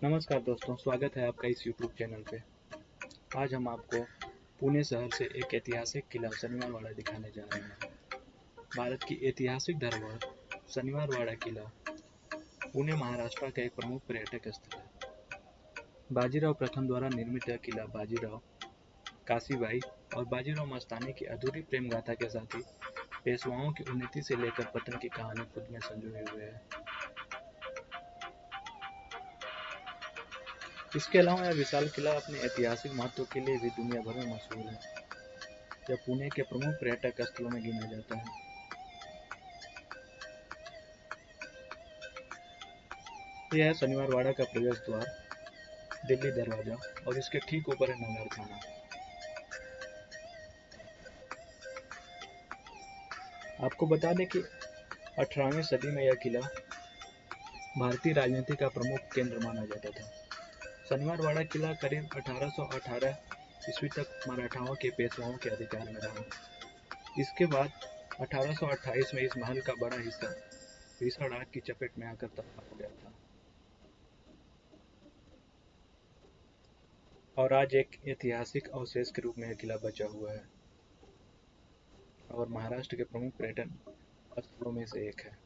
नमस्कार दोस्तों, स्वागत है आपका इस YouTube चैनल पे। आज हम आपको पुणे शहर से एक ऐतिहासिक किला शनिवारवाड़ा दिखाने जा रहे हैं। भारत की ऐतिहासिक धरोहर शनिवारवाड़ा किला पुणे महाराष्ट्र का एक प्रमुख पर्यटक स्थल है। बाजीराव प्रथम द्वारा निर्मित यह किला बाजीराव, काशीबाई और बाजीराव मस्तानी की अधूरी प्रेम गाथा के साथ ही पेशवाओं की उन्नति से लेकर पतन की कहानी खुद में संजोए हुए है। इसके अलावा यह विशाल किला अपने ऐतिहासिक महत्व के लिए भी दुनिया भर में मशहूर है। यह पुणे के प्रमुख पर्यटक स्थलों में गिना जाता है। यह है शनिवारवाड़ा का प्रवेश द्वार, दिल्ली दरवाजा, और इसके ठीक ऊपर है नगर खाना। आपको बता दें कि 18वीं सदी में यह किला भारतीय राजनीति का प्रमुख केंद्र माना जाता था। शनिवारवाड़ा किला करीब 1818 ईस्वी तक मराठाओं के पेशवाओं के अधिकार में रहा। इसके बाद 1828 में इस महल का बड़ा हिस्सा भीषण आग की चपेट में आकर तबाह हो गया था और आज एक ऐतिहासिक अवशेष के रूप में यह किला बचा हुआ है और महाराष्ट्र के प्रमुख पर्यटन स्थलों में से एक है।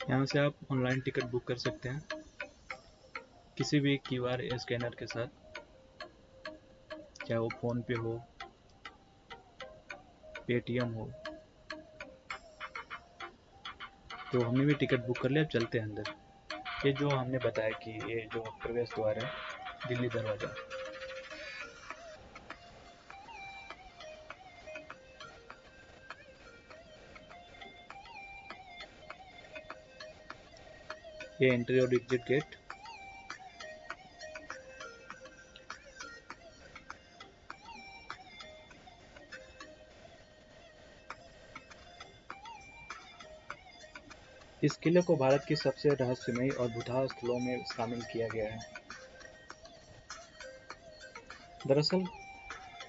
यहाँ से आप ऑनलाइन टिकट बुक कर सकते हैं किसी भी QR स्कैनर के साथ, चाहे वो फोन पे हो, पेटीएम हो। तो हमने भी टिकट बुक कर लिया, अब चलते हैं अंदर। ये जो हमने बताया कि ये जो प्रवेश द्वार है, दिल्ली दरवाजा। ये एंट्री और एग्जिट गेट। इस किले को भारत की सबसे रहस्यमयी और भूतपूर्व स्थलों में शामिल किया गया है। दरअसल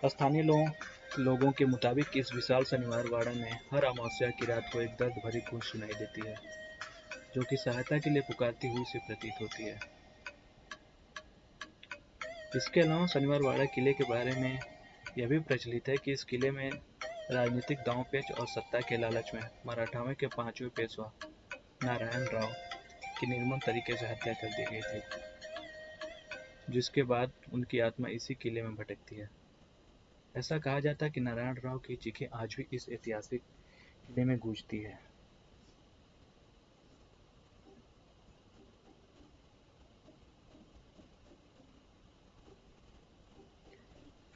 स्थानीय लोगों के मुताबिक इस विशाल शनिवारवाड़ा में हर अमावस्या की रात को एक दर्द भरी गूंज सुनाई देती है, जो कि सहायता के लिए पुकारती हुई से प्रतीत होती है। इसके अलावा शनिवारवाड़ा किले के बारे में यह भी प्रचलित है कि इस किले में राजनीतिक दांव-पेच और सत्ता के लालच में मराठाओं के 5वें पेशवा नारायण राव की निर्मम तरीके से हत्या कर दी गई थी, जिसके बाद उनकी आत्मा इसी किले में भटकती है। ऐसा कहा जाता है कि नारायण राव की चीखें आज भी इस ऐतिहासिक किले में गूंजती है।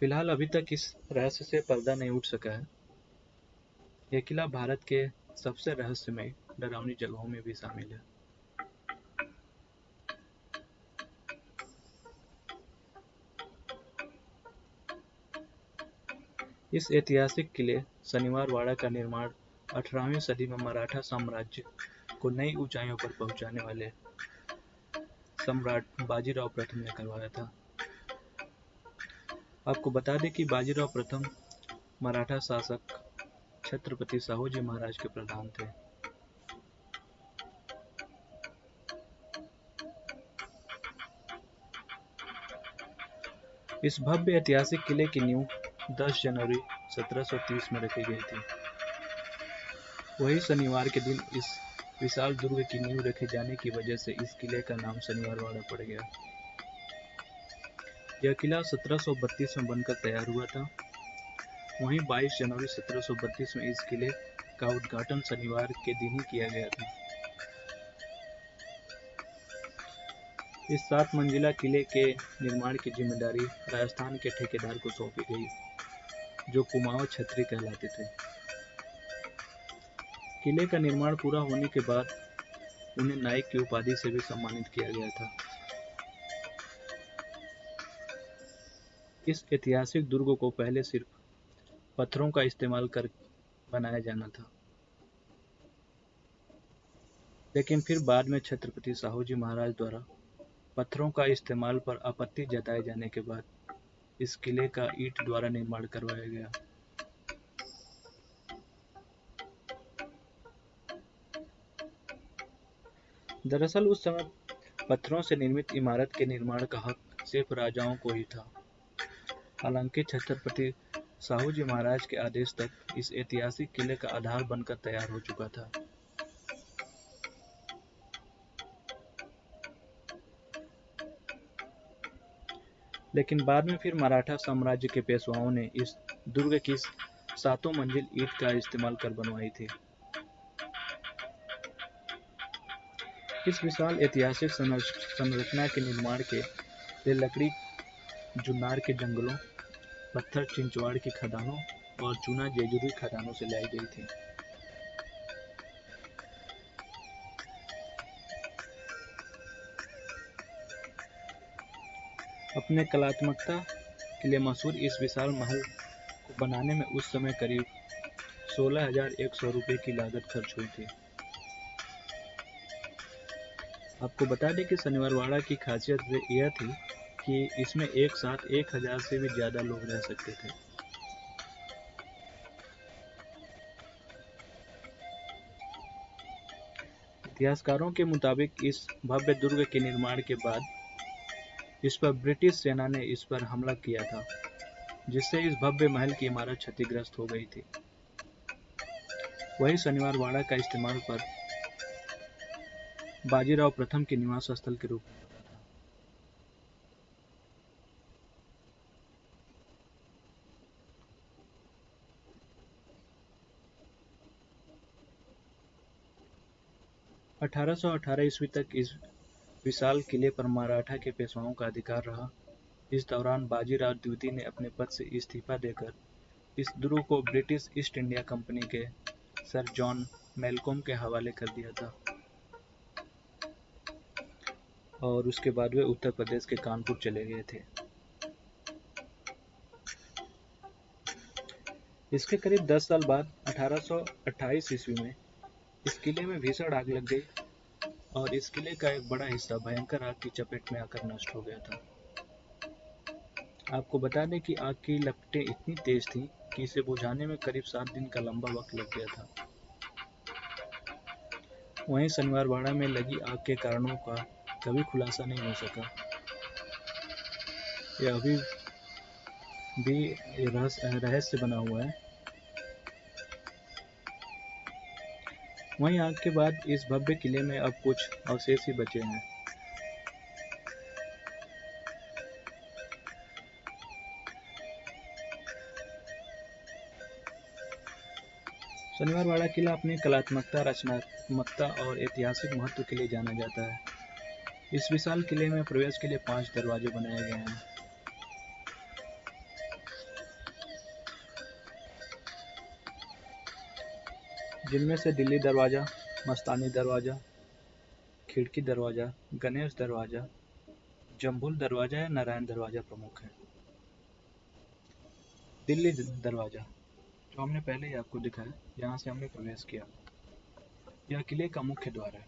फिलहाल अभी तक इस रहस्य से पर्दा नहीं उठ सका है। यह किला भारत के सबसे रहस्यमय डरावनी जगहों में भी शामिल है। इस ऐतिहासिक किले शनिवारवाड़ा का निर्माण 18वीं सदी में मराठा साम्राज्य को नई ऊंचाइयों पर पहुंचाने वाले सम्राट बाजीराव प्रथम ने करवाया था। आपको बता दें कि बाजीराव प्रथम मराठा शासक छत्रपति शाहूजी महाराज के प्रधान थे। इस भव्य ऐतिहासिक किले की नींव 10 जनवरी 1730 में रखी गई थी। वही शनिवार के दिन इस विशाल दुर्ग की नींव रखे जाने की वजह से इस किले का नाम शनिवारवाड़ा पड़ गया। यह किला 1732 में बनकर तैयार हुआ था। वहीं 22 जनवरी 1732 में इस किले का उद्घाटन शनिवार के दिन ही किया गया था। इस 7 मंजिला किले के निर्माण की जिम्मेदारी राजस्थान के ठेकेदार को सौंपी गई, जो कुमाऊं छत्री कहलाते थे। किले का निर्माण पूरा होने के बाद उन्हें नायक की उपाधि से भी सम्मानित किया गया था। इस ऐतिहासिक दुर्ग को पहले सिर्फ पत्थरों का इस्तेमाल कर बनाया जाना था। लेकिन फिर बाद में छत्रपति साहूजी महाराज द्वारा पत्थरों का इस्तेमाल पर आपत्ति जताए जाने के बाद इस किले का ईंट द्वारा निर्माण करवाया गया। दरअसल उस समय पत्थरों से निर्मित इमारत के निर्माण का हक सिर्फ राजाओं को ही था। हालांकि छत्रपति साहूजी महाराज के आदेश तक इस ऐतिहासिक किले का आधार बनकर तैयार हो चुका था। लेकिन बाद में फिर मराठा साम्राज्य के पेशवाओं ने इस दुर्ग की 7 मंजिल ईंट का इस्तेमाल कर बनवाई थी। इस विशाल ऐतिहासिक संरचना के निर्माण के लिए लकड़ी जुन्नार के जंगलों, पत्थर चिंचवाड़ की खदानों और चूना जेजुरी खदानों से लाई गई थी। अपने कलात्मकता के लिए मशहूर इस विशाल महल को बनाने में उस समय करीब 16,100 रुपये की लागत खर्च हुई थी। आपको बता दें कि शनिवारवाड़ा की खासियत यह थी कि इसमें एक साथ 1,000 से भी ज़्यादा लोग रह सकते थे। इतिहासकारों के मुताबिक इस भव्य दुर्ग के निर्माण के बाद इस पर ब्रिटिश सेना ने इस पर हमला किया था, जिससे इस भव्य महल की इमारत क्षतिग्रस्त हो गई थी। वही शनिवारवाड़ा का इस्तेमाल पर बाजीराव प्रथम के निवास स्थल के रूप में होता था। अठारह सौ 18 ईस्वी तक इस विशाल किले पर मराठा के पेशवाओं का अधिकार रहा। इस दौरान बाजीराव द्वितीय ने अपने पद से इस्तीफा देकर इस दुर्ग को ब्रिटिश ईस्ट इंडिया कंपनी के सर जॉन मेलकोम के हवाले कर दिया था और उसके बाद वे उत्तर प्रदेश के कानपुर चले गए थे। इसके करीब 10 साल बाद 1828 ईस्वी में इस किले में भीषण आग लग गई और इस किले का एक बड़ा हिस्सा भयंकर आग की चपेट में आकर नष्ट हो गया था। आपको बता दें कि आग की लपटें इतनी तेज थीं कि इसे बुझाने में करीब 7 दिन का लंबा वक्त लग गया था। वहीं शनिवारवाड़ा में लगी आग के कारणों का कभी खुलासा नहीं हो सका। यह अभी भी रहस्य बना हुआ है। वहीं आग के बाद इस भव्य किले में अब कुछ अवशेष ही बचे हैं। शनिवारवाड़ा किला अपनी कलात्मकता, रचनात्मकता और ऐतिहासिक महत्व के लिए जाना जाता है। इस विशाल किले में प्रवेश के लिए 5 दरवाजे बनाए गए हैं। जिनमें से दिल्ली दरवाजा, मस्तानी दरवाजा, खिड़की दरवाजा, गणेश दरवाजा, जम्बूल दरवाजा या नारायण दरवाजा प्रमुख है। दिल्ली दरवाजा, जो हमने पहले ही आपको दिखाया, यहाँ से हमने प्रवेश किया। यह किले का मुख्य द्वार है।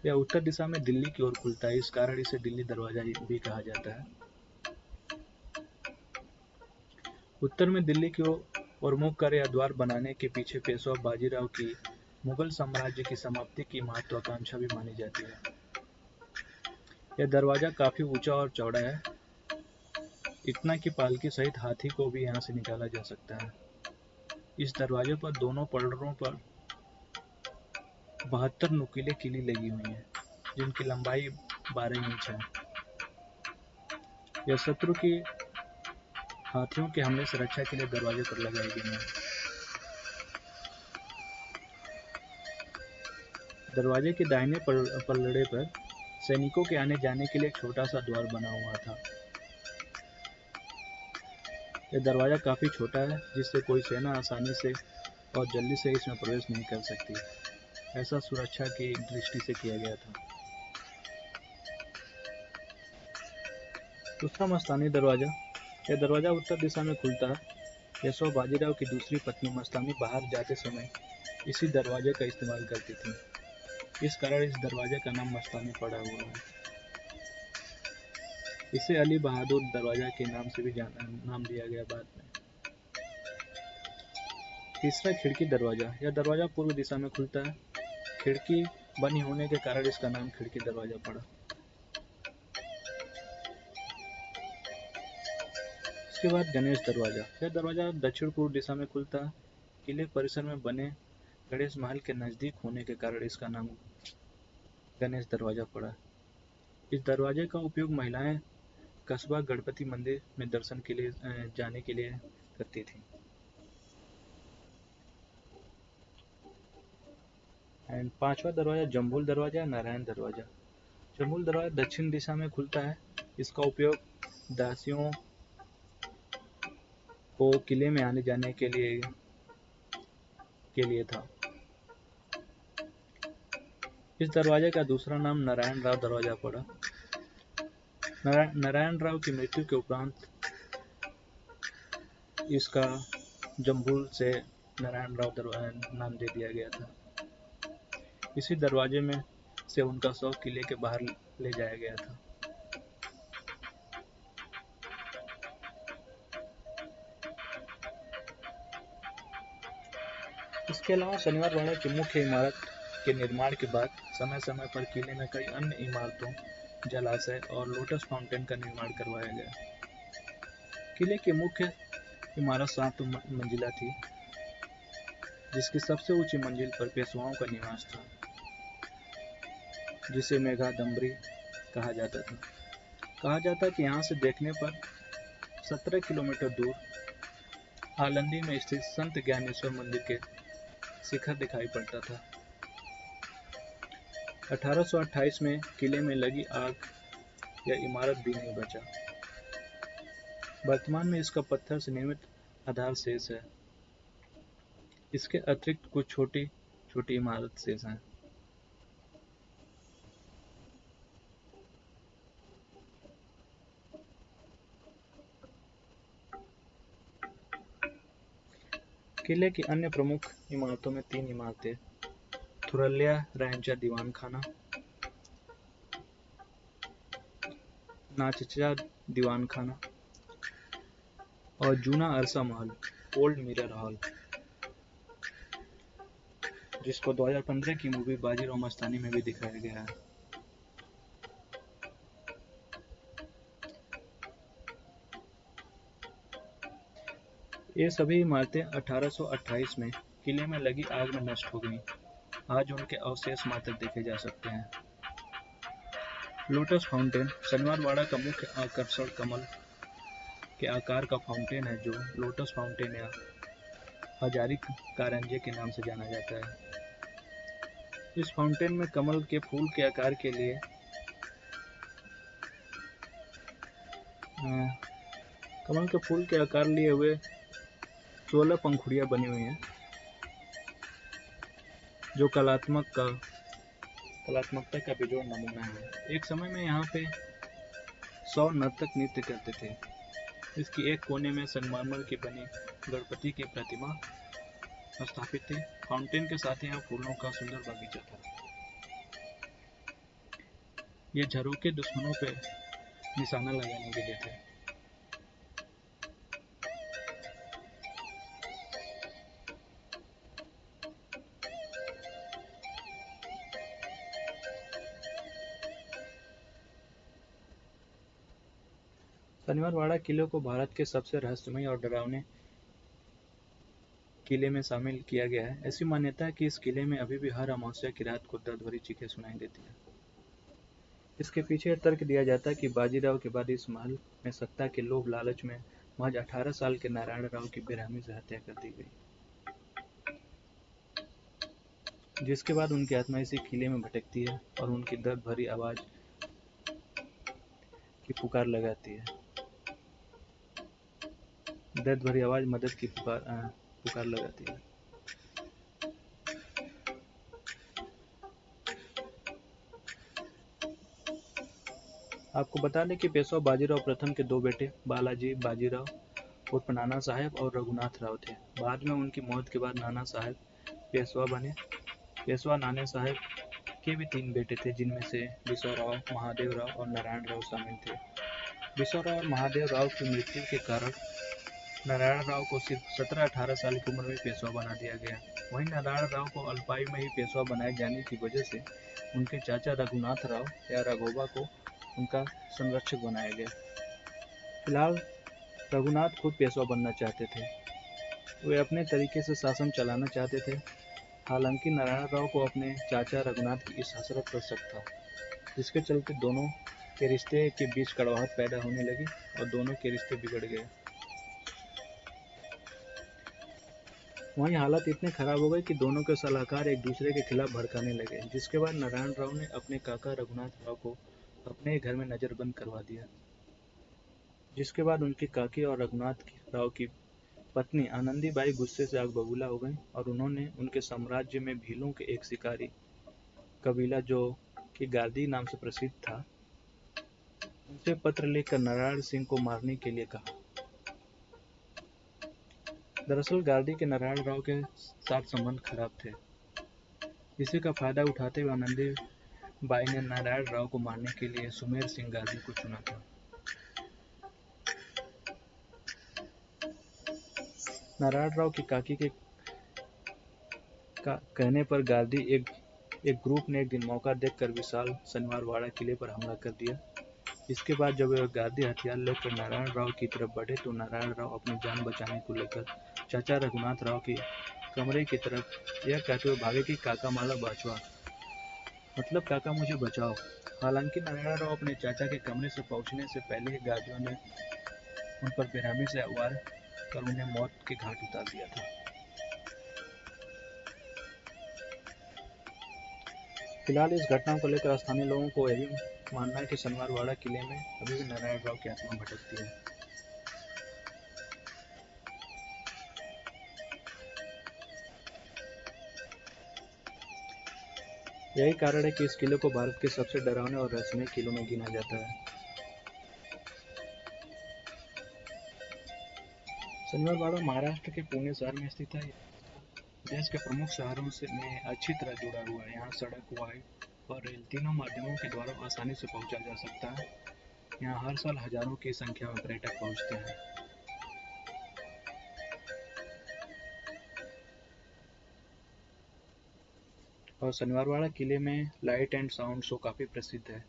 यह उत्तर दिशा में दिल्ली की ओर खुलता है, इस कारण इसे दिल्ली दरवाजा भी कहा जाता है। उत्तर में दिल्ली की ओर मुख कर यह द्वार बनाने के पीछे पेशवा बाजीराव की मुगल साम्राज्य की समाप्ति की महत्वाकांक्षा भी मानी जाती है। यह दरवाजा काफी ऊंचा और चौड़ा है, इतना कि पालकी सहित हाथी को भी यहाँ से निकाला जा सकता है। इस दरवाजे पर दोनों पलड़ों पर 72 नुकीले किली लगी हुई हैं, जिनकी लंबाई 12 इंच है। यह शत्रु की हाथियों के हमले से रक्षा के लिए दरवाजे पर लगाई गई हैं। दरवाजे के दाहिने पलड़े पर सैनिकों के आने जाने के लिए एक छोटा सा द्वार बना हुआ था। यह दरवाजा काफी छोटा है, जिससे कोई सेना आसानी से और जल्दी से इसमें प्रवेश नहीं कर सकती। ऐसा सुरक्षा की दृष्टि से किया गया था। दूसरा मस्तानी दरवाजा, यह दरवाजा उत्तर दिशा में खुलता है पेशवा बाजीराव की दूसरी पत्नी मस्तानी बाहर जाते समय इसी दरवाजे का इस्तेमाल करती थी। इस कारण इस दरवाजे का नाम मस्तानी पड़ा हुआ है। इसे अली बहादुर दरवाजा के नाम से भी नाम दिया गया बाद में। तीसरा, खिड़की दरवाजा। यह दरवाजा पूर्व दिशा में खुलता है। खिड़की बनी होने के कारण इसका नाम खिड़की दरवाजा पड़ा। इसके बाद गणेश दरवाजा। यह दरवाजा दक्षिण पूर्व दिशा में खुलता है। किले परिसर में बने गणेश महल के नजदीक होने के कारण इसका नाम गणेश दरवाजा पड़ा। इस दरवाजे का उपयोग महिलाएं कस्बा गणपति मंदिर में दर्शन के लिए जाने के लिए करती थी। एंड पांचवा दरवाजा जम्बूल दरवाजा या नारायण दरवाजा। जम्बूल दरवाजा दक्षिण दिशा में खुलता है। इसका उपयोग दासियों को किले में आने जाने के लिए था। इस दरवाजे का दूसरा नाम नारायण राव दरवाजा पड़ा। नारायण राव की मृत्यु के उपरांत इसका जम्बूल से नारायण राव दरवाजा नाम दे दिया गया था। इसी दरवाजे में से उनका शव किले के बाहर ले जाया गया था। इसके अलावा शनिवार वाड़ा की मुख्य इमारत के निर्माण के बाद समय समय पर किले में कई अन्य इमारतों, जलाशय और लोटस फाउंटेन का निर्माण करवाया गया। किले की मुख्य इमारत 7 मंजिला थी, जिसकी सबसे ऊंची मंजिल पर पेशवाओं का निवास था, जिसे मेघादंबरी कहा जाता था। कहा जाता कि यहाँ से देखने पर 17 किलोमीटर दूर आलंदी में स्थित संत ज्ञानेश्वर मंदिर के शिखर दिखाई पड़ता था। 1828 में किले में लगी आग यह इमारत भी नहीं बचा। वर्तमान में इसका पत्थर से निर्मित आधार शेष है। इसके अतिरिक्त कुछ छोटी छोटी इमारत शेष हैं। किले की अन्य प्रमुख इमारतों में 3 इमारतें थुरलिया रैंचा दीवान खाना, नाचचा दीवान खाना और जूना अरसा महल ओल्ड मिरर हॉल, जिसको 2015 की मूवी बाजीराव मस्तानी में भी दिखाया गया है। ये सभी इमारतें 1828 में किले में लगी आग में नष्ट हो गईं। आज उनके अवशेष मात्र देखे जा सकते हैं। लोटस फाउंटेन शनिवार वाड़ा का मुख्य आकर्षण कमल के आकार का फाउंटेन है, जो लोटस फाउंटेन या हजारी कारंजे के नाम से जाना जाता है। इस फाउंटेन में कमल के फूल के आकार के लिए कमल के फूल के आकार लिए हुए 16 पंखुड़ियां बनी हुई हैं, जो कलात्मकता का बेजोड़ नमूना है। एक समय में यहाँ पे 100 नर्तक नृत्य करते थे। इसकी एक कोने में संगमरमर की बनी गणपति की प्रतिमा स्थापित थी। फाउंटेन के साथ यहाँ फूलों का सुंदर बगीचा था। ये झरोखे दुश्मनों पे निशाना लगाने के लिए थे। शनिवार वाड़ा किले को भारत के सबसे रहस्यमय और डरावने किले में शामिल किया गया है। ऐसी मान्यता है कि इस किले में अभी भी हर अमावस्या की रात को दर्द भरी चीखें सुनाई देती हैं। इसके पीछे तर्क दिया जाता है कि बाजीराव के बाद इस महल में सत्ता के लोभ लालच में महज 18 साल के नारायण राव की बेरहमी से हत्या कर दी गई, जिसके बाद उनकी आत्मा इसी किले में भटकती है और उनकी दर्द भरी आवाज की पुकार लगाती है। दर्द भरी आवाज मदद की पुकार लगाती है। आपको बता दें कि पेशवा बाजीराव प्रथम के 2 बेटे बालाजी बाजीराव उर्फ नाना साहेब और रघुनाथ राव थे। बाद में उनकी मौत के बाद नाना साहेब पेशवा बने। पेशवा नाना साहेब के भी 3 बेटे थे, जिनमें से बिसोराव, महादेव राव और नारायण राव शामिल थे। बिसोराव और महादेव राव की मृत्यु के कारण नारायण राव को सिर्फ 17-18 साल की उम्र में पेशवा बना दिया गया। वहीं नारायण राव को अल्पायु में ही पेशवा बनाए जाने की वजह से उनके चाचा रघुनाथ राव या राघोबा को उनका संरक्षक बनाया गया। फिलहाल रघुनाथ खुद पेशवा बनना चाहते थे। वे अपने तरीके से शासन चलाना चाहते थे। हालांकि नारायण राव को अपने चाचा रघुनाथ की इस हसरत पर शक था, जिसके चलते दोनों के रिश्ते के बीच कड़वाहट पैदा होने लगी और दोनों के रिश्ते बिगड़ गए। वहीं हालत इतने खराब हो गए कि दोनों के सलाहकार एक दूसरे के खिलाफ भड़काने लगे, जिसके बाद नारायण राव ने अपने काका रघुनाथ राव को अपने घर में नजरबंद करवा दिया। जिसके बाद उनकी काकी और रघुनाथ राव की पत्नी आनंदीबाई गुस्से से आग बबूला हो गईं और उन्होंने उनके साम्राज्य में भीलों के एक शिकारी कबीला, जो कि गादी नाम से प्रसिद्ध था, उनसे पत्र लिखकर नारायण सिंह को मारने के लिए कहा। दरअसल गार्डी के नारायण राव के साथ संबंध खराब थे। इसी का फायदा उठाते हुए आनंदीबाई ने नारायण राव को मारने के लिए सुमेर सिंह गार्डी को चुना था। नारायण राव की काकी के कहने पर गार्डी एक ग्रुप ने एक दिन मौका देखकर विशाल शनिवारवाड़ा किले पर हमला कर दिया। इसके बाद जब वह गार्डी हथियार लेकर नारायण राव की तरफ बढ़े तो नारायण राव अपनी जान बचाने को लेकर चाचा रघुनाथ राव के कमरे की तरफ यह कहते हुए भागे कि काका माला बचवा, मतलब काका मुझे बचाओ। हालांकि नारायण राव अपने चाचा के कमरे से पहुंचने से पहले ही गार्डियों ने उन पर बेरहमी से वार कर उन्हें मौत के घाट उतार दिया था। फिलहाल इस घटना को लेकर स्थानीय लोगों को यही मानना है कि शनिवारवाड़ा किले में अभी भी नारायण राव की आत्मा भटकती है। यही कारण है कि इस किले को भारत के सबसे डरावने और रहस्यमय किलों में गिना जाता है। शनिवारवाड़ा महाराष्ट्र के पुणे शहर में स्थित है। देश के प्रमुख शहरों में अच्छी तरह जुड़ा हुआ है। यहाँ सड़क, वायु और रेल तीनों माध्यमों के द्वारा आसानी से पहुंचा जा सकता है। यहाँ हर साल हजारों की संख्या में पर्यटक पहुंचते हैं। और शनिवारवाड़ा किले में लाइट एंड साउंड शो काफ़ी प्रसिद्ध है।